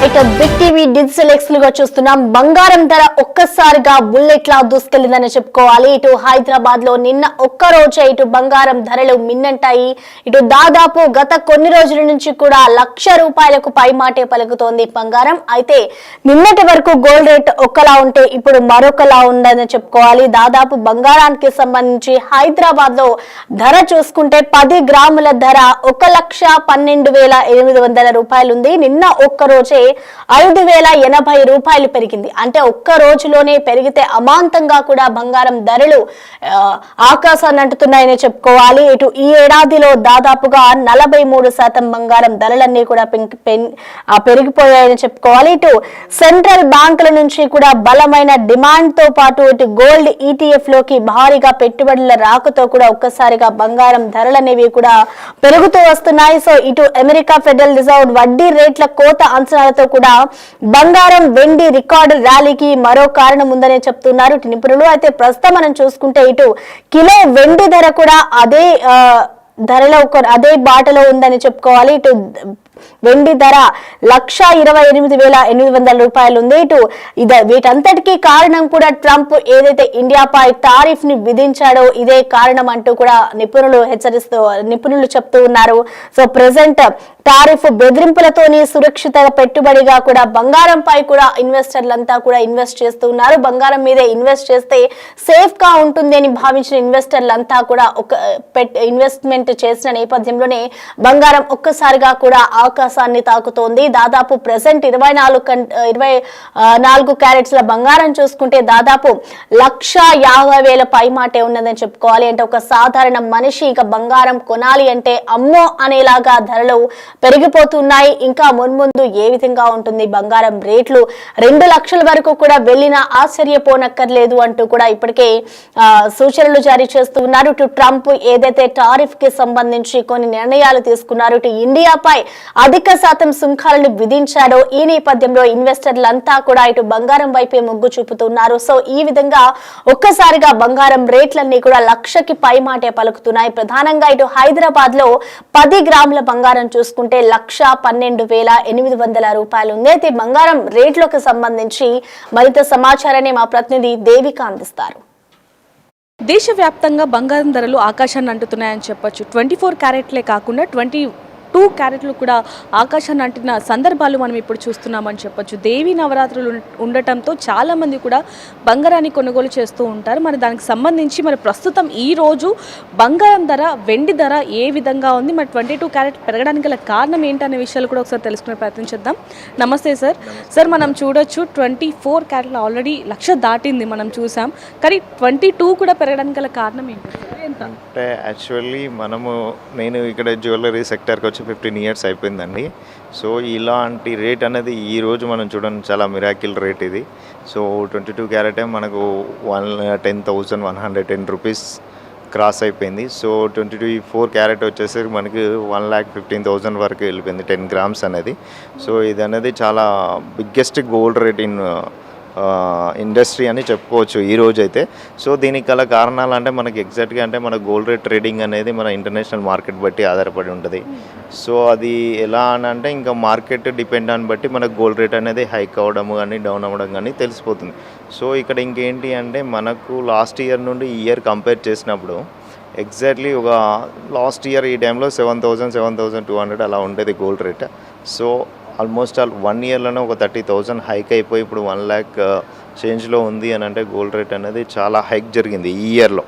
ఇక big TV digital ఎక్స్లుగా చూస్తున్నాం. బంగారం ధర ఒక్కసారిగా బుల్లెట్ లా దూసుకెళ్లిందని చెప్పుకోవాలి. ఇటు హైదరాబాద్ లో నిన్న ఒక్క రోజే ఇటు బంగారం ధరలు మిన్నంటాయి. ఇటు దాదాపు గత కొన్ని రోజుల నుంచి కూడా ₹1,00,000 పై మాటే పలుకుతోంది బంగారం. అయితే నిన్నటి వరకు గోల్డ్ రేట్ ఒకలా ఉంటే ఇప్పుడు మరొకలా ఉందని చెప్పుకోవాలి. దాదాపు బంగారానికి సంబంధించి హైదరాబాద్ లో ధర చూసుకుంటే 10 గ్రాముల ధర ₹1,12,800 ఉంది. నిన్న ఒక్క రోజే ₹5,080 పెరిగింది. అంటే ఒక్క రోజులోనే పెరిగితే అమాంతంగా కూడా బంగారం ధరలు ఆకాశాన్ని అంటుతున్నాయని చెప్పుకోవాలి. ఇటు ఈ ఏడాదిలో దాదాపుగా 43% బంగారం ధరలన్నీ కూడా పెరిగిపోయాయని చెప్పుకోవాలి. ఇటు సెంట్రల్ బ్యాంకుల నుంచి కూడా బలమైన డిమాండ్ తో పాటు ఇటు గోల్డ్ ETF లోకి భారీగా పెట్టుబడుల రాకతో కూడా ఒక్కసారిగా బంగారం ధరలు అనేవి కూడా పెరుగుతూ వస్తున్నాయి. సో ఇటు అమెరికా ఫెడరల్ రిజర్వ్ వడ్డీ రేట్ల కోత అంచనాలతో కూడా బంగారం వెండి రికార్డు ర్యాలీకి మరో కారణం ఉందని చెప్తున్నారు నిపుణులు. అయితే ప్రస్తుతం మనం చూసుకుంటే ఇటు కిలో వెండి ధర కూడా అదే ధరలో అదే బాటలో ఉందని చెప్పుకోవాలి. ఇటు వెండి ధర ₹1,28,800 ఉంది. ఇటు వీటంతటికీ కారణం కూడా ట్రంప్ ఏదైతే ఇండియాపై టారిఫ్ ని విధించాడో ఇదే కారణం అంటూ కూడా నిపుణులు చెప్తూ ఉన్నారు. సో ప్రెసెంట్ టారిఫ్ బెదిరింపులతోని సురక్షిత పెట్టుబడిగా కూడా బంగారంపై కూడా ఇన్వెస్టర్లంతా కూడా ఇన్వెస్ట్ చేస్తూ ఉన్నారు. బంగారం మీదే ఇన్వెస్ట్ చేస్తే సేఫ్ గా ఉంటుంది అని భావించిన ఇన్వెస్టర్లంతా కూడా ఇన్వెస్ట్మెంట్ చేసిన నేపథ్యంలోనే బంగారం ఒక్కసారిగా కూడా ఆకాశాన్ని తాకుతోంది. దాదాపు ప్రెసెంట్ 24 క్యారెట్స్ల బంగారం చూసుకుంటే దాదాపు 1,50,000 పై మాటే ఉన్నదని చెప్పుకోవాలి. అంటే ఒక సాధారణ మనిషి ఇక బంగారం కొనాలి అంటే అమ్మో అనేలాగా ధరలు పెరిగిపోతున్నాయి. ఇంకా మున్ముందు ఏ విధంగా ఉంటుంది బంగారం రేట్లు 2 లక్షల వరకు కూడా వెళ్ళినా ఆశ్చర్యపోనక్కర్లేదు అంటూ కూడా ఇప్పటికే సూచనలు జారీ చేస్తూ ఉన్నారు. ఇటు ట్రంప్ ఏదైతే టారిఫ్ కి సంబంధించి కొన్ని నిర్ణయాలు తీసుకున్నారు, ఇటు ఇండియాపై అధిక శాతం సుంకాలను విధించాడో ఈ నేపథ్యంలో ఇన్వెస్టర్లంతా కూడా ఇటు బంగారం వైపే మొగ్గు చూపుతున్నారు. సో ఈ విధంగా ఒక్కసారిగా బంగారం రేట్లన్నీ కూడా 1,00,000కి పై మాటే పలుకుతున్నాయి. ప్రధానంగా ఇటు హైదరాబాద్ లో 10 గ్రాముల బంగారం చూసుకుంటే ₹1,12,800 ఉంది. అయితే బంగారం రేట్లకు సంబంధించి మరింత సమాచారాన్ని మా ప్రతినిధి దేవిక అందిస్తారు. దేశవ్యాప్తంగా బంగారం ధరలు ఆకాశాన్ని అంటున్నాయని చెప్పొచ్చు. 24 క్యారెట్లే కాకుండా 22 క్యారెట్లు కూడా ఆకాశాన్ని అంటిన సందర్భాలు మనం ఇప్పుడు చూస్తున్నామని చెప్పొచ్చు. దేవీ నవరాత్రులు ఉండటంతో చాలామంది కూడా బంగారాన్ని కొనుగోలు చేస్తూ ఉంటారు. మరి దానికి సంబంధించి మరి ప్రస్తుతం ఈ రోజు బంగారం ధర, వెండి ధర ఏ విధంగా ఉంది, మరి 22 క్యారెట్ పెరగడానికి గల కారణం ఏంటనే విషయాలు కూడా ఒకసారి తెలుసుకునే ప్రయత్నం చేద్దాం. నమస్తే సార్. సార్ మనం చూడొచ్చు 24 క్యారెట్లు ఆల్రెడీ 1,00,000 దాటింది మనం చూసాం, కానీ 22 కూడా పెరగడానికి గల కారణం ఏంటి? అంటే యాక్చువల్లీ నేను ఇక్కడ జ్యువెలరీ సెక్టర్కి వచ్చి 15 ఇయర్స్ అయిపోయిందండి. సో ఇలాంటి రేట్ అనేది ఈరోజు మనం చూడండి చాలా మిరాకిల్ రేట్ ఇది. సో 22 క్యారెటే మనకు ₹10,110 క్రాస్ అయిపోయింది. సో 24 క్యారెట్ వచ్చేసరికి మనకి 1,15,000 వరకు వెళ్ళిపోయింది 10 గ్రామ్స్ అనేది. సో ఇది అనేది చాలా biggest gold rate in industry అని చెప్పుకోవచ్చు ఈరోజు అయితే. సో దీనికి గల కారణాలు అంటే మనకి ఎగ్జాక్ట్గా అంటే మన గోల్డ్ రేట్ ట్రేడింగ్ అనేది మన ఇంటర్నేషనల్ మార్కెట్ బట్టి ఆధారపడి ఉంటుంది. సో అది ఎలా అని అంటే ఇంకా మార్కెట్ డిపెండ్ అని బట్టి మనకు గోల్డ్ రేట్ అనేది హైక్ అవ్వడం కానీ డౌన్ అవ్వడం కానీ తెలిసిపోతుంది. సో ఇక్కడ ఇంకేంటి అంటే మనకు లాస్ట్ ఇయర్ నుండి ఈ ఇయర్ కంపేర్ చేసినప్పుడు ఎగ్జాక్ట్లీ ఒక లాస్ట్ ఇయర్ ఈ టైంలో 7,000-7,200 అలా ఉండేది గోల్డ్ రేట్. సో ఆల్మోస్ట్ 1 ఇయర్లోనే ఒక 30,000 హైక్ అయిపోయి ఇప్పుడు 1,00,000 చేంజ్లో ఉంది అని అంటే గోల్డ్ రేట్ అనేది చాలా హైక్ జరిగింది ఈ ఇయర్లో.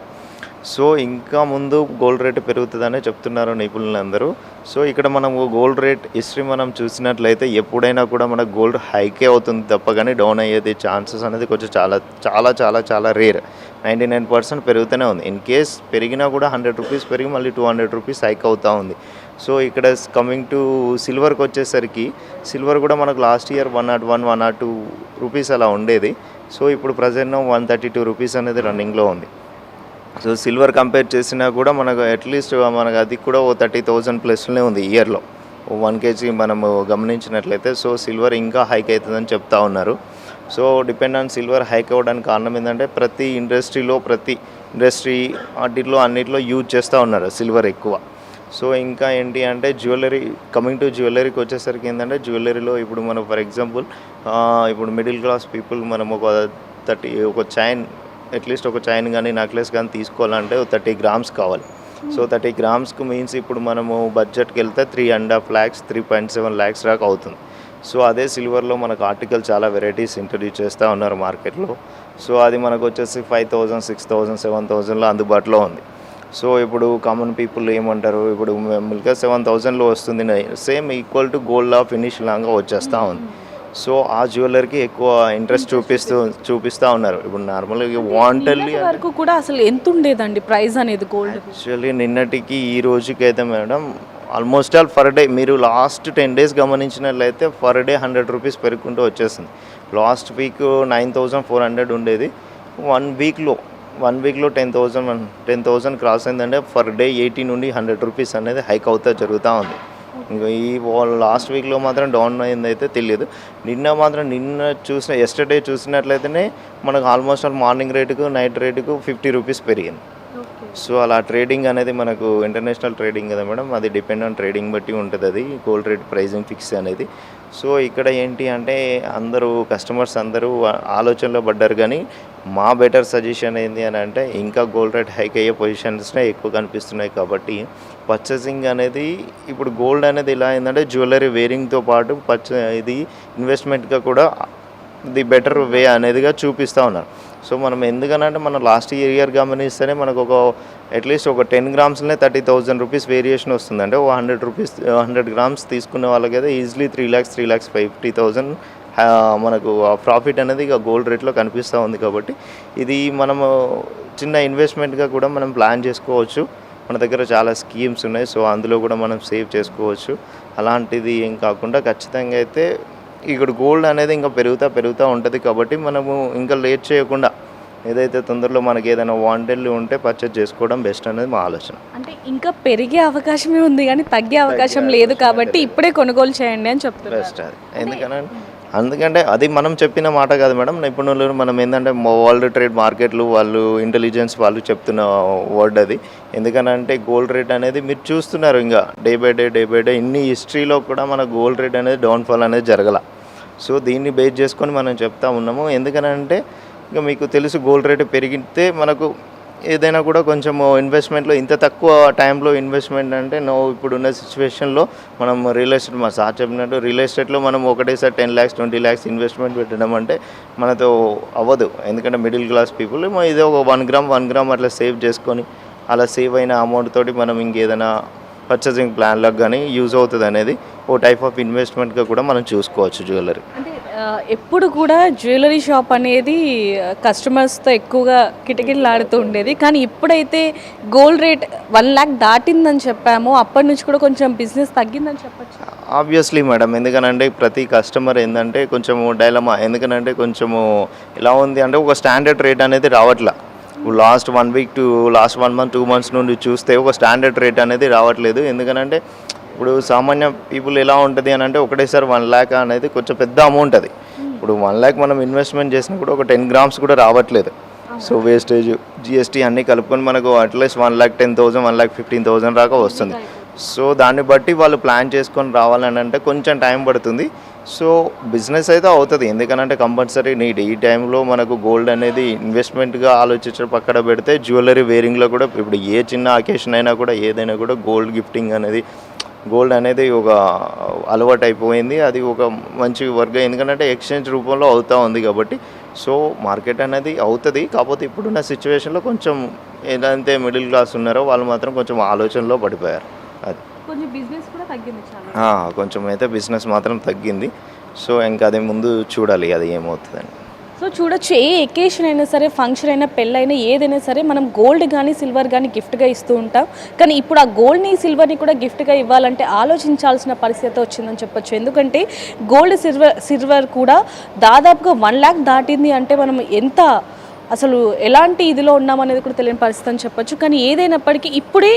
సో ఇంకా ముందు గోల్డ్ రేట్ పెరుగుతుందనే చెప్తున్నారు నిపుణులందరూ. సో ఇక్కడ మనం గోల్డ్ రేట్ హిస్టరీ మనం చూసినట్లయితే ఎప్పుడైనా కూడా మనకు గోల్డ్ హైకే అవుతుంది తప్ప కానీ డౌన్ అయ్యేది ఛాన్సెస్ అనేది కొంచెం చాలా చాలా చాలా చాలా రేర్. 99% పెరుగుతూనే ఉంది. ఇన్ కేస్ పెరిగినా కూడా ₹100 పెరిగి మళ్ళీ ₹200 హైక్ అవుతూ ఉంది. సో ఇక్కడ కమింగ్ టు సిల్వర్కి వచ్చేసరికి సిల్వర్ కూడా మనకు లాస్ట్ ఇయర్ ₹101-102 అలా ఉండేది. సో ఇప్పుడు ప్రజెంట్ ₹132 అనేది రన్నింగ్లో ఉంది. సో సిల్వర్ కంపేర్ చేసినా కూడా మనకు అట్లీస్ట్ మనకు అది కూడా ఓ 30,000 ప్లస్లోనే ఉంది ఇయర్లో 1 kg మనము గమనించినట్లయితే. సో సిల్వర్ ఇంకా హైక్ అవుతుందని చెప్తా ఉన్నారు. So depend on silver hike అవ్వడానికి కారణం ఏంటంటే ప్రతి ఇండస్ట్రీ వాటిలో అన్నిట్లో యూజ్ చేస్తూ ఉన్నారు సిల్వర్ ఎక్కువ. సో ఇంకా ఏంటి అంటే జ్యువెలరీ, కమింగ్ టు జ్యువెలరీకి వచ్చేసరికి ఏంటంటే జ్యువెలరీలో ఇప్పుడు మనం ఫర్ ఎగ్జాంపుల్ ఇప్పుడు మిడిల్ క్లాస్ పీపుల్ మనం ఒక చైన్, అట్లీస్ట్ ఒక చైన్ కానీ నెక్లెస్ కానీ తీసుకోవాలంటే 30 గ్రామ్స్ కావాలి. సో 30 గ్రామ్స్కి మీన్స్ ఇప్పుడు మనము బడ్జెట్కి వెళ్తే 3.5 lakhs 3.7 lakhs దాకా అవుతుంది. సో అదే సిల్వర్లో మనకు ఆర్టికల్ చాలా వెరైటీస్ ఇంట్రడ్యూస్ చేస్తూ ఉన్నారు మార్కెట్లో. సో అది మనకు వచ్చేసి 5,000 6,000 7,000లో అందుబాటులో ఉంది. సో ఇప్పుడు కామన్ పీపుల్ ఏమంటారు, ఇప్పుడు మిల్గా 7,000లో వస్తుంది, same equal to gold finish లాగా వచ్చేస్తూ ఉంది. సో ఆ జ్యువెలరీకి ఎక్కువ ఇంట్రెస్ట్ చూపిస్తూ ఉన్నారు. ఇప్పుడు నార్మల్గా వాంటల్లీ వరకు కూడా అసలు ఎంత ఉండేదండి ప్రైస్ అనేది గోల్డ్? యాక్చువల్లీ నిన్నటికి ఈ రోజుకి అయితే madam almost all for day మీరు లాస్ట్ 10 days గమనించినట్లయితే ఫర్ డే 100 రూపీస్ పెరుగుకుంటూ వచ్చేస్తుంది. లాస్ట్ వీక్ 9,400 ఉండేది, 1 వీక్లో 10,000 క్రాస్ అయిందంటే ఫర్ డే 80 నుండి 100 రూపీస్ అనేది హైక్ అవుతా జరుగుతూ ఉంది. ఇంకా ఈ లాస్ట్ వీక్లో మాత్రం డౌన్ అయింది అయితే తెలియదు. ఎస్టర్డే చూసినట్లయితేనే మనకు ఆల్మోస్ట్ ఆల్ మార్నింగ్ రేటుకు నైట్ రేటుకు 50 రూపీస్ పెరిగింది. సో అలా ట్రేడింగ్ అనేది మనకు ఇంటర్నేషనల్ ట్రేడింగ్ కదా మేడం, అది డిపెండ్ ఆన్ ట్రేడింగ్ బట్టి ఉంటుంది అది గోల్డ్ రేట్ ప్రైజింగ్ ఫిక్స్ అనేది. సో ఇక్కడ ఏంటి అంటే అందరూ కస్టమర్స్ అందరూ ఆలోచనలో పడ్డారు. కానీ మా బెటర్ సజెషన్ ఏంటి అని అంటే ఇంకా గోల్డ్ రేట్ హైక్ అయ్యే పొజిషన్స్నే ఎక్కువ కనిపిస్తున్నాయి. కాబట్టి పర్చేసింగ్ అనేది ఇప్పుడు గోల్డ్ అనేది ఎలా అయిందంటే జ్యువెలరీ వేరింగ్తో పాటు ఇది ఇన్వెస్ట్మెంట్గా కూడా ది బెటర్ వే అనేదిగా చూపిస్తూ ఉన్నారు. సో మనం ఎందుకనంటే మనం లాస్ట్ ఇయర్ గమనిస్తేనే మనకు అట్లీస్ట్ ఒక 10 గ్రామ్స్లోనే 30,000 రూపీస్ వేరియేషన్ వస్తుంది. అంటే 100 గ్రామ్స్ తీసుకునే వాళ్ళకైతే ఈజీలీ 3,50,000 మనకు ప్రాఫిట్ అనేది ఇక గోల్డ్ రేట్లో కనిపిస్తూ ఉంది. కాబట్టి ఇది మనము చిన్న ఇన్వెస్ట్మెంట్గా కూడా మనం ప్లాన్ చేసుకోవచ్చు. మన దగ్గర చాలా స్కీమ్స్ ఉన్నాయి, సో అందులో కూడా మనం సేవ్ చేసుకోవచ్చు. అలాంటిది ఏం కాకుండా ఖచ్చితంగా అయితే ఇక్కడ గోల్డ్ అనేది ఇంకా పెరుగుతూ ఉంటుంది. కాబట్టి మనము ఇంకా లేట్ చేయకుండా ఏదైతే తొందరలో మనకి ఏదైనా వాంటెడ్లు ఉంటే పర్చేజ్ చేసుకోవడం బెస్ట్ అనేది మా ఆలోచన. అంటే ఇంకా పెరిగే అవకాశమే ఉంది కానీ తగ్గే అవకాశం లేదు, కాబట్టి ఇప్పుడే కొనుగోలు చేయండి అని చెప్తున్నారు. బెస్ట్ అది ఎందుకంటే అది మనం చెప్పిన మాట కాదు మేడం. నిపుణులు మనం ఏంటంటే వరల్డ్ ట్రేడ్ మార్కెట్లు వాళ్ళు ఇంటెలిజెన్స్ వాళ్ళు చెప్తున్న వర్డ్ అది. ఎందుకనంటే గోల్డ్ రేట్ అనేది మీరు చూస్తున్నారు ఇంకా డే బై డే ఇన్ని హిస్టరీలో కూడా మన గోల్డ్ రేట్ అనేది డౌన్ఫాల్ అనేది జరగల. సో దీన్ని బేస్ చేసుకొని మనం చెప్తా ఉన్నాము. ఎందుకనంటే ఇంకా మీకు తెలుసు గోల్డ్ రేట్ పెరిగితే మనకు ఏదైనా కూడా కొంచెం ఇన్వెస్ట్మెంట్లో ఇంత తక్కువ టైంలో ఇన్వెస్ట్మెంట్ అంటే ఇప్పుడున్న సిచ్యువేషన్లో మనం రియల్ ఎస్టేట్, మా సార్ చెప్పినట్టు రియల్ ఎస్టేట్లో మనం ఒకటేసారి 10 lakhs 20 lakhs ఇన్వెస్ట్మెంట్ పెట్టడం అంటే మనతో అవ్వదు. ఎందుకంటే మిడిల్ క్లాస్ పీపుల్ ఇది ఒక 1 గ్రామ్ అట్లా సేవ్ చేసుకొని అలా సేవ్ అయిన అమౌంట్ తోటి మనం ఇంకేదైనా పర్చేసింగ్ ప్లాన్లకు కానీ యూజ్ అవుతుంది అనేది ఓ టైప్ ఆఫ్ ఇన్వెస్ట్మెంట్గా కూడా మనం చూసుకోవచ్చు జ్యువెలరీ. అంటే ఎప్పుడు కూడా జ్యువెలరీ షాప్ అనేది కస్టమర్స్తో ఎక్కువగా కిటకిటలాడుతూ ఉండేది. కానీ ఇప్పుడైతే గోల్డ్ రేట్ 1 lakh దాటిందని చెప్పాము, అప్పటి నుంచి కూడా కొంచెం బిజినెస్ తగ్గిందని చెప్పచ్చు. ఆబ్వియస్లీ మేడం, ఎందుకనంటే ప్రతి కస్టమర్ ఏంటంటే కొంచెము డైలమా. ఎందుకనంటే కొంచెము ఎలా ఉంది అంటే ఒక స్టాండర్డ్ రేట్ అనేది రావట్లా. Last 1 week to last 1 month 2 months నుండి చూస్తే ఒక స్టాండర్డ్ రేట్ అనేది రావట్లేదు. ఎందుకనంటే ఇప్పుడు సామాన్య పీపుల్ ఎలా ఉంటుంది అని అంటే ఒకటేసారి 1 lakh అనేది కొంచెం పెద్ద అమౌంట్. అది ఇప్పుడు 1 lakh మనం ఇన్వెస్ట్మెంట్ చేసినప్పుడు ఒక 10 grams కూడా రావట్లేదు. సో వేస్టేజ్ జిఎస్టీ అన్నీ కలుపుకొని మనకు అట్లీస్ట్ 1,10,000 1,15,000 దాకా వస్తుంది. సో దాన్ని బట్టి వాళ్ళు ప్లాన్ చేసుకొని రావాలని అంటే కొంచెం టైం పడుతుంది. సో బిజినెస్ అయితే అవుతుంది. ఎందుకనంటే కంపల్సరీ నీడ్ ఈ టైంలో మనకు గోల్డ్ అనేది ఇన్వెస్ట్మెంట్గా ఆలోచించడం పక్కన పెడితే జ్యువెలరీ వేరింగ్లో కూడా ఇప్పుడు ఏ చిన్న అకేషన్ అయినా కూడా ఏదైనా కూడా గోల్డ్ గిఫ్టింగ్ అనేది గోల్డ్ అనేది ఒక అలవాటు అయిపోయింది. అది ఒక మంచి వర్క్, ఎందుకంటే ఎక్స్చేంజ్ రూపంలో అవుతూ ఉంది. కాబట్టి సో మార్కెట్ అనేది అవుతుంది. కాకపోతే ఇప్పుడున్న సిచ్యువేషన్లో కొంచెం ఏదైతే మిడిల్ క్లాస్ ఉన్నారో వాళ్ళు మాత్రం కొంచెం ఆలోచనలో పడిపోయారు. అది కొంచెం బిజినెస్ కూడా తగ్గింది, కొంచెం అయితే బిజినెస్ మాత్రం తగ్గింది. సో ఇంకా అది ముందు చూడాలి అది ఏమవుతుందని. సో చూడొచ్చు, ఏ ఎకేషన్ అయినా సరే, ఫంక్షన్ అయినా, పెళ్ళైనా, ఏదైనా సరే మనం గోల్డ్ కానీ సిల్వర్ కానీ గిఫ్ట్గా ఇస్తూ ఉంటాం. కానీ ఇప్పుడు ఆ గోల్డ్ని సిల్వర్ని కూడా గిఫ్ట్గా ఇవ్వాలంటే ఆలోచించాల్సిన పరిస్థితి వచ్చిందని చెప్పొచ్చు. ఎందుకంటే గోల్డ్ సిల్వర్ కూడా దాదాపుగా 1 lakh దాటింది అంటే మనం ఎంత అసలు ఎలాంటి ఇదిలో ఉన్నామనేది కూడా తెలియని పరిస్థితి అని చెప్పొచ్చు. కానీ ఏదైనప్పటికీ ఇప్పుడే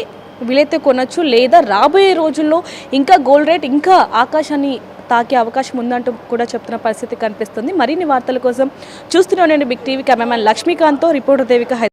వీలైతే కొనొచ్చు, లేదా రాబోయే రోజుల్లో ఇంకా గోల్డ్ రేట్ ఇంకా ఆకాశాన్ని తాకే అవకాశం ఉందంటూ కూడా చెప్తున్న పరిస్థితి కనిపిస్తుంది. మరిన్ని వార్తల కోసం చూస్తూనే ఉండండి బిగ్ టీవీ. కెమెరామెన్ లక్ష్మీకాంత్తో రిపోర్టర్ దేవిక, హైదరాబాద్.